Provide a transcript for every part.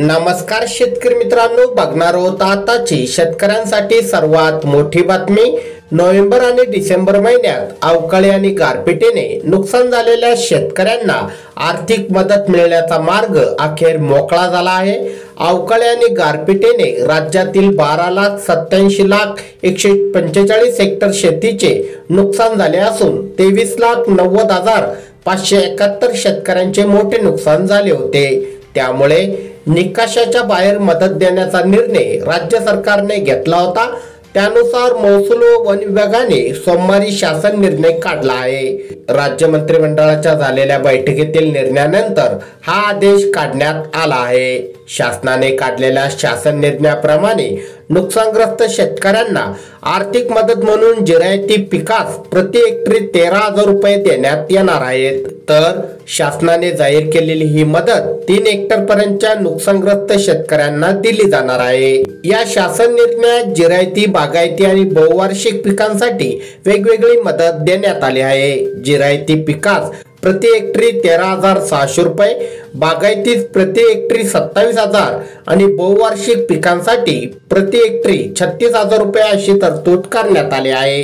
नमस्कार शेतकरी मित्रांनो, बघणार आहोत आताची शेतकऱ्यांसाठी सर्वात मोठी बातमी। नोव्हेंबर आणि डिसेंबर महिन्यात अवकाळी आणि गारपिटीने नुकसान झालेल्या शेतकऱ्यांना आर्थिक मदत मिळण्याचा मार्ग अखेर मोकळा झाला आहे। अवकाळी आणि गारपिटीने राज्यातील 12,87,145 हेक्टर शेतीचे नुकसान झाले असून 23,90,571 शेतकऱ्यांचे मोठे नुकसान झाले होते। त्यामुळे निकषाच्या बाहेर मदत देण्याचा निर्णय राज्य सरकारने घेतला होता। त्यानुसार महसूल व वन विभागाने सोमवारी शासन निर्णय काढला आहे। राज्य मंत्रिमंडळाच्या झालेल्या बैठकीतील निर्णयानंतर हा आदेश काढण्यात आला आहे। शासनाने काढलेल्या शासन निर्णयाप्रमाणे नुकसानग्रस्त शेतकऱ्यांना आर्थिक मदत म्हणून जिरायती पिकास प्रति हेक्टरी 13,000 रुपये देण्यात येणार आहेत। तर शासनाने जाहीर केलेली ही मदत 3 हेक्टर पर्यंतच्या नुकसानग्रस्त शेतकऱ्यांना दिली जाणार आहे। या शासन निर्णयात जिरायती, बागायती आणि बहुवार्षिक पिकांसाठी वेगवेगळी मदत देण्यात आली आहे। जिरायती पिकास प्रति हेक्टरी 13,600 रुपये, बागायतीस प्रति हेक्टरी 27,000 आणि बहुवार्षिक पिकांसाठी प्रति हेक्टरी 36,000 रुपये अशी तरतूद करण्यात आली आहे।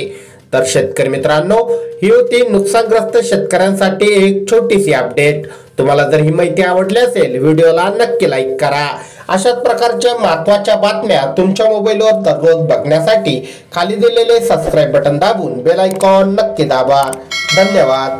तर शेतकरी मित्रांनो, ही होती नुकसानग्रस्त शेतकऱ्यांसाठी एक छोटीशी अपडेट। तुम्हाला जर ही माहिती आवडली असेल, व्हिडिओला नक्की लाईक करा। अशाच प्रकारच्या महत्त्वाच्या बातम्या तुमच्या मोबाईलवर दररोज बघण्यासाठी खाली दिलेले सबस्क्राइब बटन दाबून बेल आयकॉन नक्की दाबा। धन्यवाद।